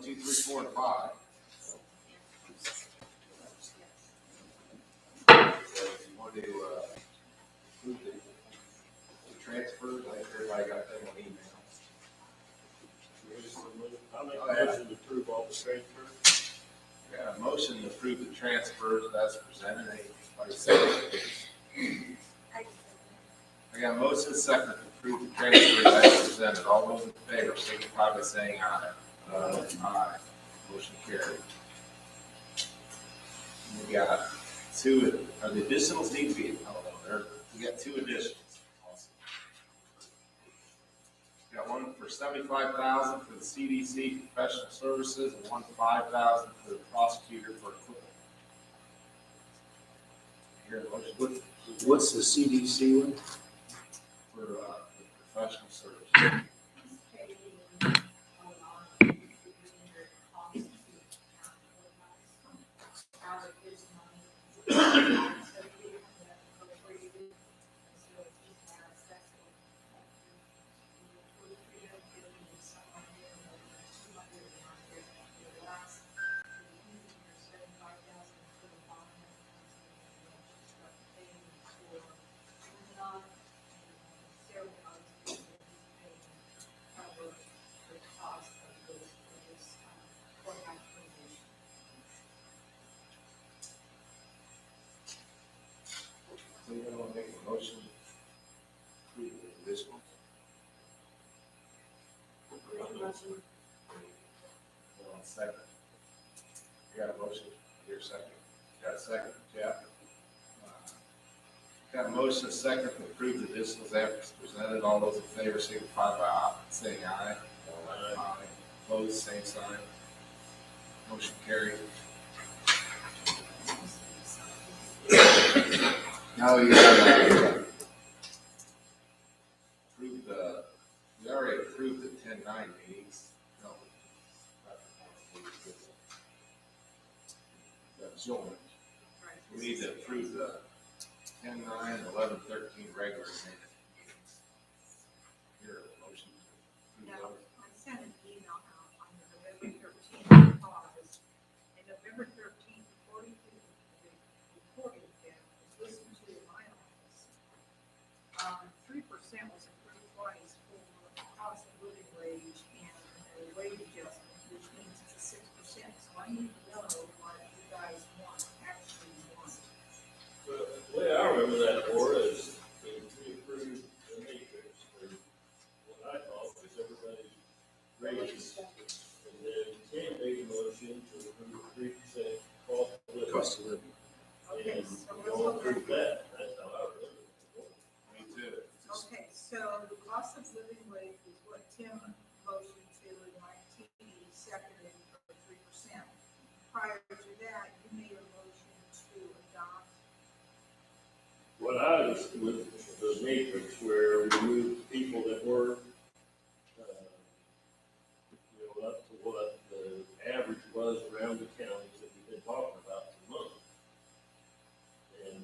2, 3, 4, and 5. You want to approve the transfers? I think everybody got that on email. I'll make a motion to approve all the transfers. We got a motion to approve the transfers as presented. Anybody second? I got a motion second to approve the transfers as presented. All those in favor signify by saying aye. Aye. Motion carried. We got two. Are the additionals need to be? We got two additions. We got one for $75,000 for the CDC professional services and one for $5,000 for the prosecutor for equipment. Here, motion What's the CDC one? for the professional services. So you're going to make a motion to approve the additional? Hold on a second. You got a motion? Your second. Got a second, Jeff? Got a motion, a second to approve the additionals as presented. All those in favor signify by saying aye. Aye. Opposed, same sign. Motion carried. Now you got approved the, we already approved the 10-9 meetings. No. That's joint. We need to approve the 10-9, 11-13 regular meetings. Here, motion to approve those. I sent an email out on the November 13th cause, and November 13th, according to the recording that was listened to in my office, 3% was approved twice for the cost of living wage and a wage adjustment, which means it's a 6%. So I need to know what you guys actually want. But the way I remember that, Laura, is we approved the matrix for what I thought was everybody's raises. And then Tim made a motion to approve 3% cost of living. Cost of living. Okay, And so we let's all look at approved that. That's how I remember it. Me too. Okay, so the cost of living wage is what Tim motioned to, and Mike T seconded for 3%. Prior to that, you made a motion to adopt. What I was with the matrix where we moved people that were, up to what the average was around the counties that we've been talking about for months. And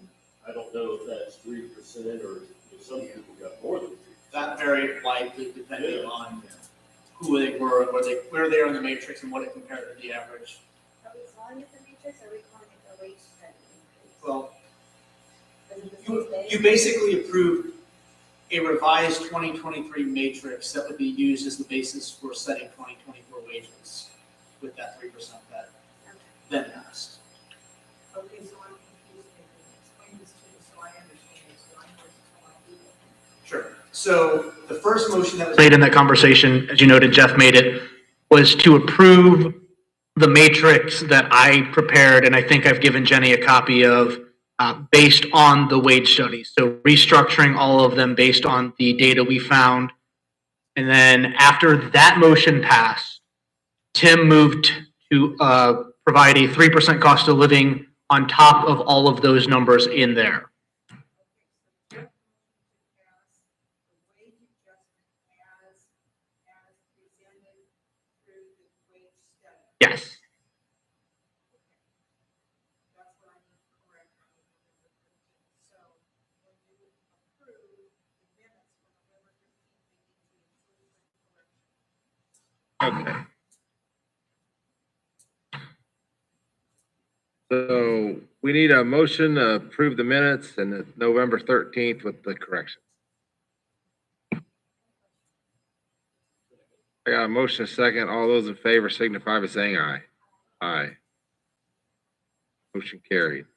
I don't know if that's 3% or if some people got more than 3%. That very likely depending on who they were, where they are in the matrix and what it compared to the average. Are we calling it the matrix, or are we calling it the wage study increase? Well, Is it the same thing? you basically approved a revised 2023 matrix that would be used as the basis for setting 2024 wages with that 3% that then passed. Okay, so I'm confused here. Explain this to me so I understand it, so I know what to tell my people. Sure. So the first motion that was made in that conversation, as you noted, Jeff made it, was to approve the matrix that I prepared, and I think I've given Jenny a copy of, based on the wage studies. So restructuring all of them based on the data we found. And then after that motion passed, Tim moved to provide a 3% cost of living on top of all of those numbers in there. Yes. That's what I need to correct on November 13th. So when you approve the minutes from November 13th, they need to include the correction. Okay. So we need a motion to approve the minutes and the November 13th with the correction. I got a motion, a second. All those in favor signify by saying aye. Aye. Motion carried. Okay,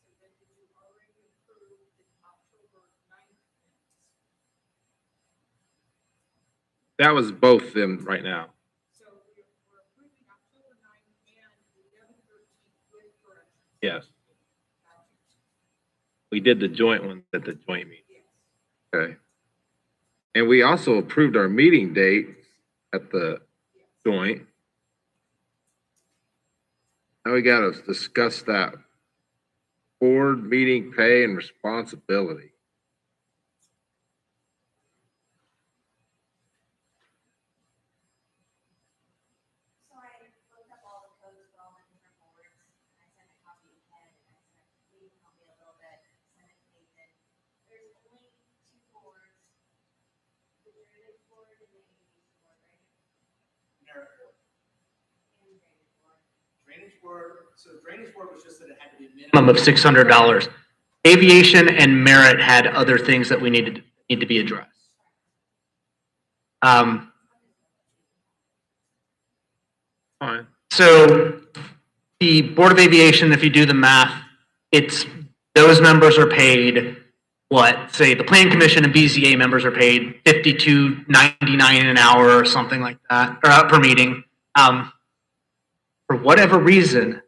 so then did you already approve the October 9th minutes? That was both of them right now. So we're approving October 9th and 11/13 with corrections. Yes. We did the joint one at the joint meeting. Yes. Okay. And we also approved our meeting date at the joint. Now we gotta discuss that board meeting pay and responsibility. So I looked up all the codes for all the different boards, and I sent a copy to Ken, and I sent Lee a copy a little bit, sent it to Nathan. There's only two boards, the drainage board and the AEC board, right? Merit board. And drainage board. Drainage board, so drainage board was just that it had to be a minimum of $600. Aviation and merit had other things that we need to be addressed. Fine. So the Board of Aviation, if you do the math, it's, those members are paid, what, say the Plan Commission and BZA members are paid $52.99 an hour or something like that, or per meeting. For whatever reason,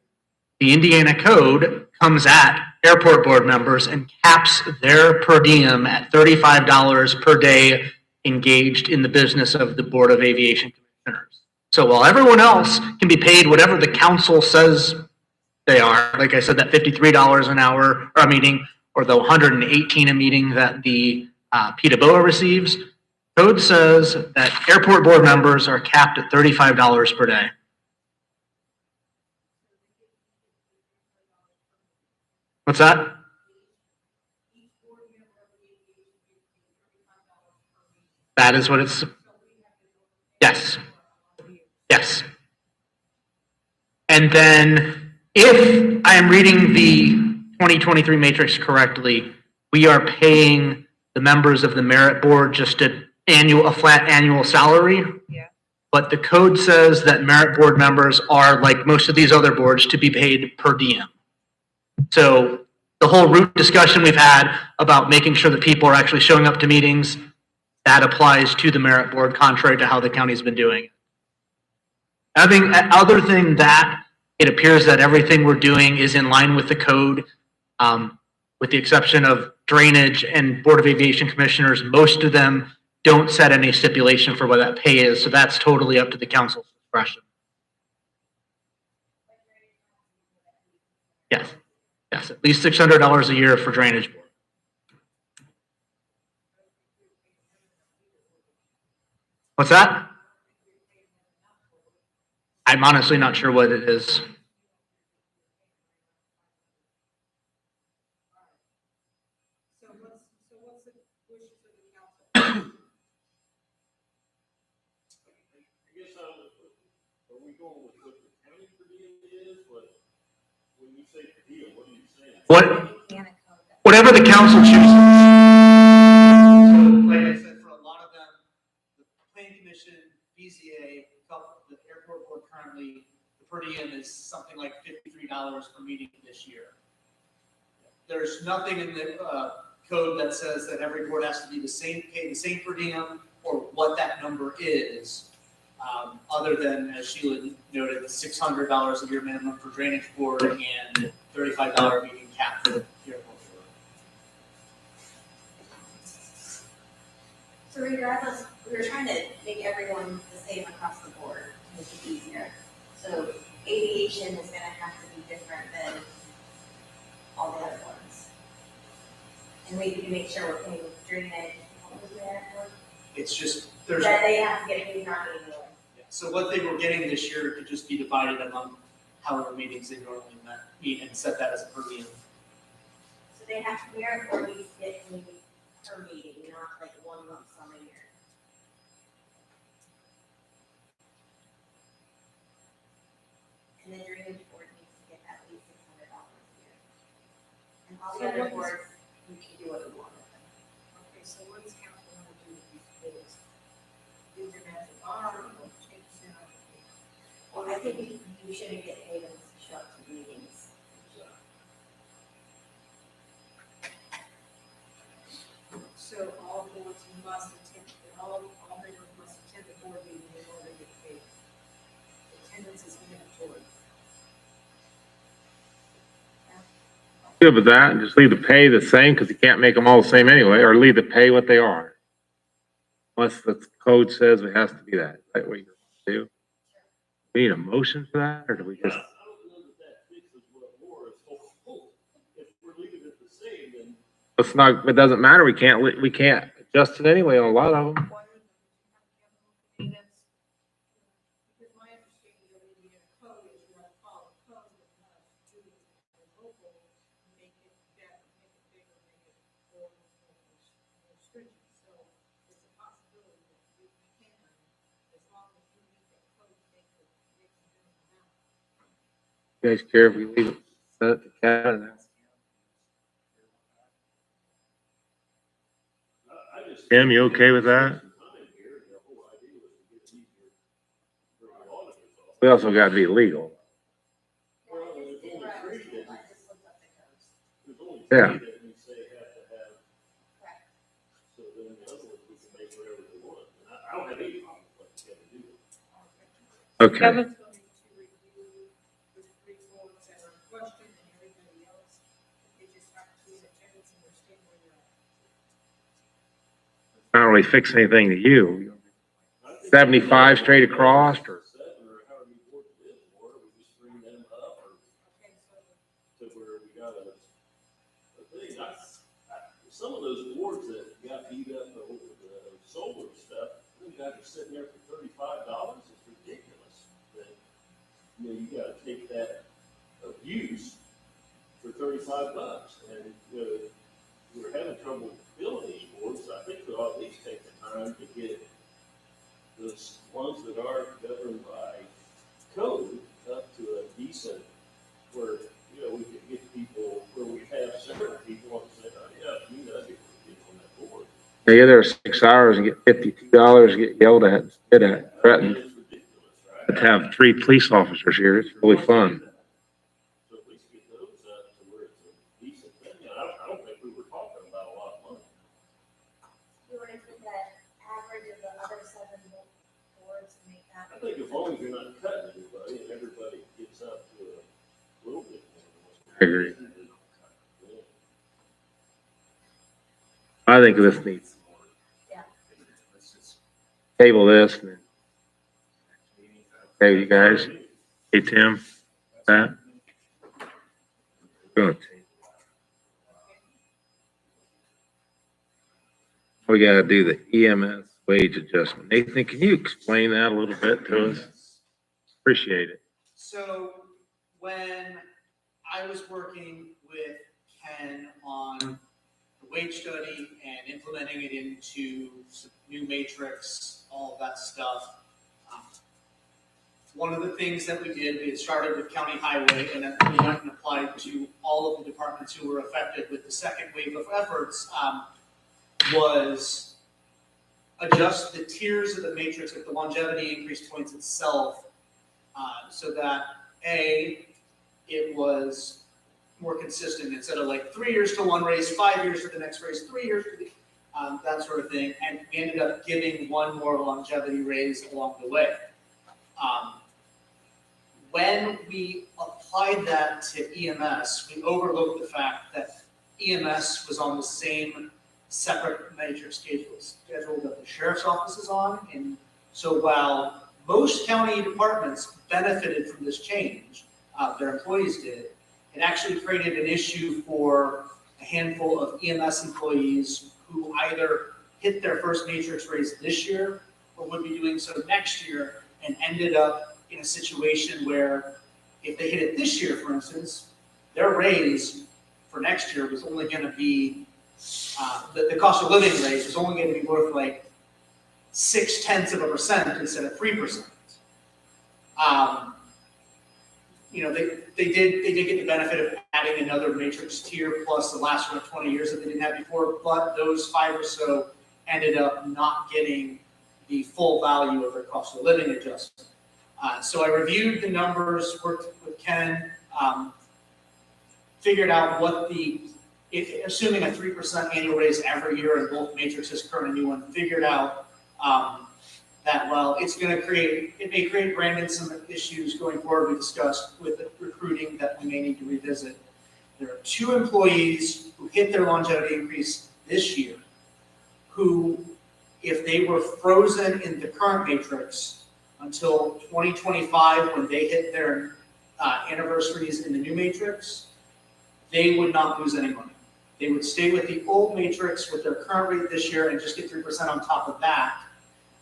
the Indiana code comes at airport board members and caps their per diem at $35 per day engaged in the business of the Board of Aviation Commissioners. So while everyone else can be paid whatever the council says they are, like I said, that $53 an hour or a meeting, or the $118 a meeting that the PWBOA receives, code says that airport board members are capped at $35 per day. What's that? Each board member of the aviation gets paid $35 per meeting. That is what it's, So we have to go. yes, yes. And then if I am reading the 2023 matrix correctly, we are paying the members of the merit board just a flat annual salary. Yeah. But the code says that merit board members are, like most of these other boards, to be paid per diem. So the whole root discussion we've had about making sure that people are actually showing up to meetings, that applies to the merit board, contrary to how the county's been doing it. Other than that, it appears that everything we're doing is in line with the code, with the exception of drainage and Board of Aviation Commissioners. Most of them don't set any stipulation for what that pay is, so that's totally up to the council's discretion. Yes, yes, at least $600 a year for drainage board. What's that? I'm honestly not sure what it is. So what's the wish of the council? I guess are we going with what the county per diem is, but when you say per diem, what are you saying? Indiana code that. Whatever the council chooses. So, like I said, for a lot of them, the Plan Commission, BZA, the airport board currently, the per diem is something like $53 per meeting this year. There's nothing in the code that says that every board has to be pay the same per diem or what that number is. Other than, as Sheila noted, the $600 a year minimum for drainage board and $35 meeting cap for the airport board. So regardless, we were trying to make everyone the same across the board, to make it easier. So aviation is gonna have to be different than all the other ones. And we can make sure we're paying drainage, what was there, It's just, there's, that they have to get paid not annually. so what they were getting this year could just be divided among however meetings they normally meet and set that as a per diem. So they have to, merit board needs to get paid per meeting, not like one lump sum a year. And the drainage board needs to get at least think you shouldn't get paid and show up to meetings. So all boards must attend, all members must attend the board meeting in order to get paid. Attendance is mandatory. Good with that, and just leave the pay the same, because you can't make them all the same anyway, or leave the pay what they are. Unless the code says it has to be that, that what you're gonna do. We need a motion for that, or do we just? I don't know that fixes what Laura's hopeful. If we're leaving it the same, then It's not, it doesn't matter, we can't adjust it anyway on a lot of them. Why would you have capital maintenance? Because my understanding of Indiana code is you have to follow code, but you have to do it at a local, make it better, make it bigger, make it more stringent. So it's a possibility that you can, as long as you meet that code, make the minimum amount. You guys care if we leave it, set it to Kevin? I just. Tim, you okay with that? We also gotta be legal. Well, there's only three that, I just looked up the codes. there's only Yeah. three that we say have to have, Correct. so then the other ones we can make whatever they want. And I don't have any problem with what you gotta do. Okay, Kevin's going to review the three boards that are in question and everybody else. They just have to be in attendance and understand where you're at. not really fix anything to you. I think 75 straight across, or? Seven or however many boards it is, or we just bring them up or Okay, so to where we got a thing. Some of those boards that got beat up over the solar stuff, them guys are sitting there for $35. It's ridiculous. That, you know, you gotta take that abuse for $35. And, you know, we're having trouble filling these boards. I think we ought at least take the time to get those ones that are governed by code up to a decent, where, you know, we can get people, where we have several people on say, oh, yeah, you know, I think we're getting on that board. They get there 6 hours and get $52, get yelled at, spit at, threatened. It's ridiculous, right? To have 3 police officers here, it's really fun. So at least get those up to where it's a decent thing. I don't think we were talking about a lot of money. You want to take that average of the other 7 boards and make that. I think as long as you're not cutting anybody and everybody gets up to a little bit more. I agree. I think this needs. Yeah. Let's just. Table this, and then, hey, you guys, hey, Tim, Pat. Good. We gotta do the EMS wage adjustment. Nathan, can you explain that a little bit to us? Appreciate it. So when I was working with Ken on the wage study and implementing it into some new matrix, all of that stuff, one of the things that we did, it started with County Highway and then we went and applied to all of the departments who were affected with the second wave of efforts, was adjust the tiers of the matrix with the longevity increase points itself, so that it was more consistent instead of like 3 years to one race, 5 years to the next race, 3 years to the, that sort of thing. And we ended up giving one more longevity raise along the way. When we applied that to EMS, we overlooked the fact that EMS was on the same separate matrix schedule that the sheriff's office is on. And so while most county departments benefited from this change, their employees did, it actually created an issue for a handful of EMS employees who either hit their first matrix raise this year or would be doing so next year, and ended up in a situation where if they hit it this year, for instance, their raise for next year was only going to be, the cost of living raise was only going to be worth like 0.6% instead of 3%. You know, they did get the benefit of adding another matrix tier plus the last one of 20 years that they didn't have before, but those 5 or so ended up not getting the full value of their cost of living adjustment. So I reviewed the numbers, worked with Ken, figured out what assuming a 3% annual raise every year in both matrices, current and new one, figured out that, well, it may create Brandon some issues going forward we discussed with the recruiting that we may need to revisit. There are 2 employees who hit their longevity increase this year who, if they were frozen in the current matrix until 2025 when they hit their anniversaries in the new matrix, they would not lose any money. They would stay with the old matrix with their current rate this year and just get 3% on top of that.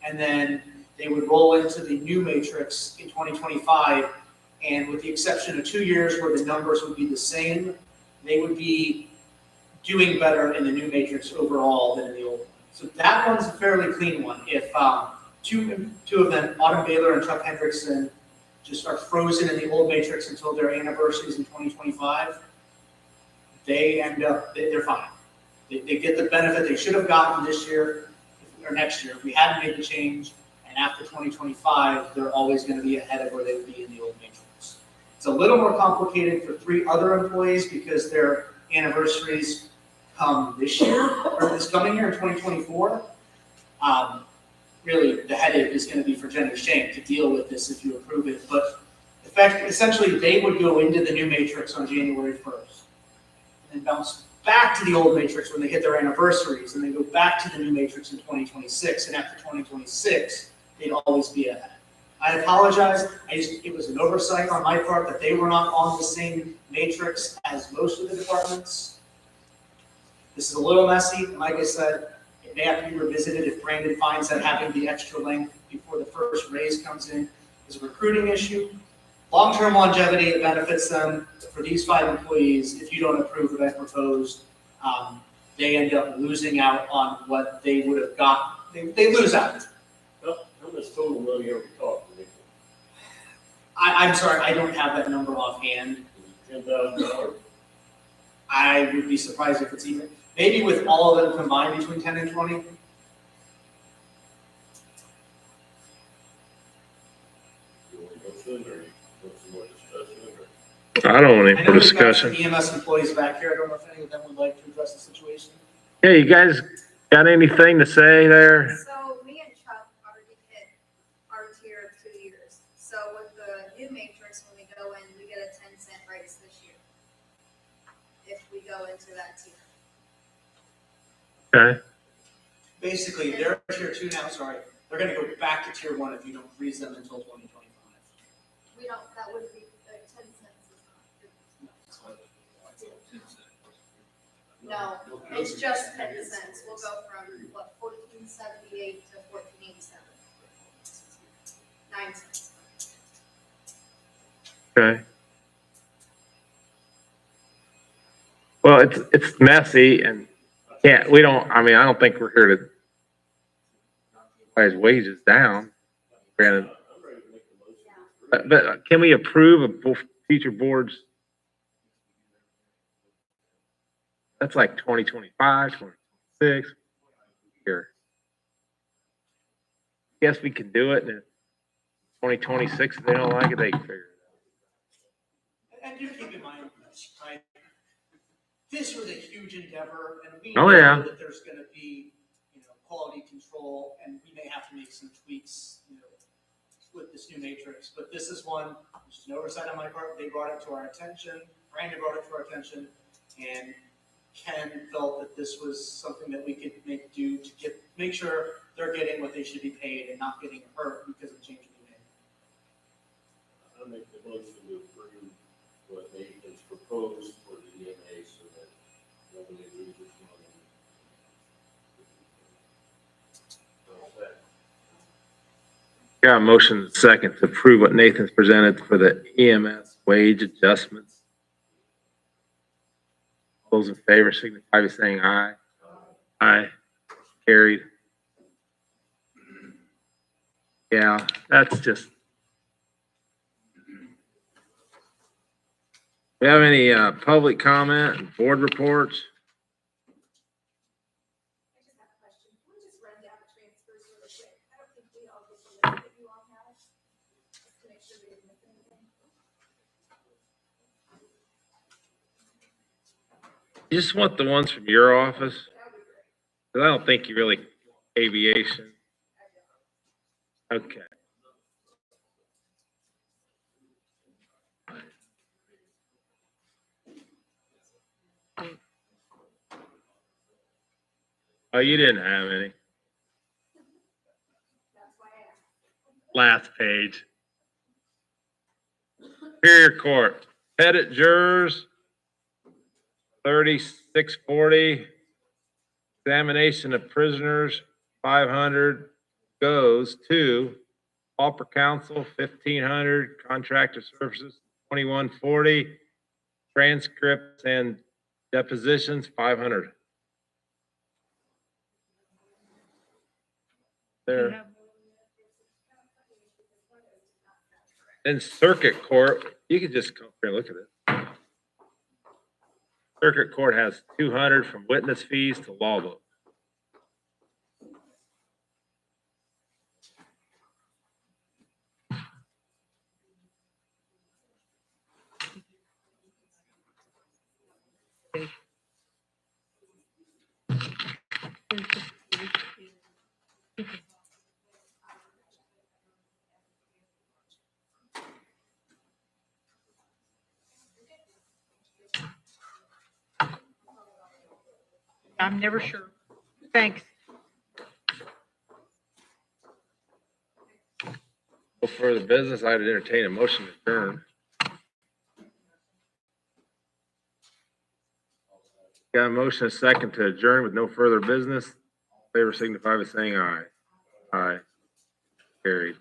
And then they would roll into the new matrix in 2025. And with the exception of 2 years where the numbers would be the same, they would be doing better in the new matrix overall than in the old one. So that one's a fairly clean one. If two of them, Autumn Baylor and Chuck Hendrickson, just are frozen in the old matrix until their anniversaries in 2025, they end up, they're fine. They get the benefit they should have gotten this year or next year if we hadn't made the change, and after 2025, they're always going to be ahead of where they would be in the old matrix. It's a little more complicated for 3 other employees because their anniversaries come this year, or this coming year in 2024. Really, the headache is going to be for Jenny Shane to deal with this if you approve it, but essentially, they would go into the new matrix on January 1st, and then bounce back to the old matrix when they hit their anniversaries, and then go back to the new matrix in 2026, and after 2026, they'd always be ahead. I apologize, it was an oversight on my part that they were not on the same matrix as most of the departments. This is a little messy, and like I said, it may have to be revisited if Brandon finds that having the extra length before the first raise comes in is a recruiting issue. Long-term longevity, it benefits them. For these 5 employees, if you don't approve what I proposed, they end up losing out on what they would have got. They lose out. How much total money are we talking? I'm sorry, I don't have that number offhand. $10,000? I would be surprised if it's even, maybe with all of them combined between 10 and 20. You want to go soon, or you want some more discussion, or? I don't want any I more know we've got some discussion. EMS employees back here. I don't know if any of them would like to address the situation. Hey, you guys got anything to say there? So me and Chuck already hit our tier of 2 years. So with the new matrix, when we go in, we get a 10-cent raise this year. If we go into that tier. Okay, Basically, they're tier 2 now, sorry. They're gonna go back to tier 1 if you don't freeze them until 2025. We don't, that would be, 10 cents is not. No, it's just 10 cents. We'll go from, what, 14.78 to 14.87. 9 cents. okay. Well, it's messy and I don't think we're here to buy his wages down. Granted, I'm ready to make the motion. but can we approve of future boards? That's like 2025, 2026 here. Guess we can do it, and in 2026, if they don't like it, they can figure it And do keep in mind, right, this was a huge endeavor, and we Oh, know yeah. that there's gonna be, quality control, and we may have to make some tweaks, with this new matrix, but this is one, which is an oversight on my part. They brought it to our attention, Brandon brought it to our attention, and Ken felt that this was something that we could make sure they're getting what they should be paid and not getting hurt because of the change we made. I make the motion to approve what Nathan's proposed for the EMA so that nobody loses money. Got a motion second to approve what Nathan's presented for the EMS wage adjustments. Those in favor signify by saying aye. Aye. Carried. Yeah, that's just. Do we have any public comment and board reports? I just have a question. Can we just run down the transfers really quick? I don't think we all get the list that you all have. to make sure we didn't miss anything. You just want the ones from your office? That would be great. 'Cause I don't think you really, aviation. Okay. Oh, you didn't have any. That's why I asked. Last page. Superior Court, Pettit jurors, 3640. Examination of prisoners, 500, goes to Pauper Council, 1500, contractor services, 2140, transcripts and depositions, 500. There. In circuit court, you can just come here and look at it. Circuit court has 200 from witness fees to law book. I'm never sure. Thanks. No further business, I'd entertain a motion to adjourn. Got a motion, a second to adjourn with no further business. Favor signify by saying aye. Aye. Carried.